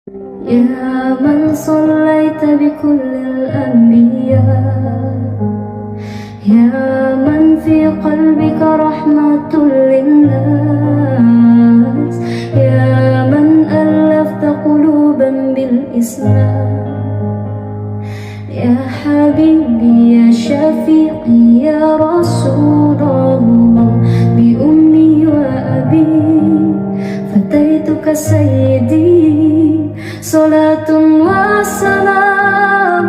يا من صليت بكل الأنبياء، يا من في قلبك رحمة للناس، يا من ألفت قلوبا بالإسلام، يا حبيبي يا شفيقي يا رسول الله، بأمي وأبي فديتك سيدي، صلاة وسلام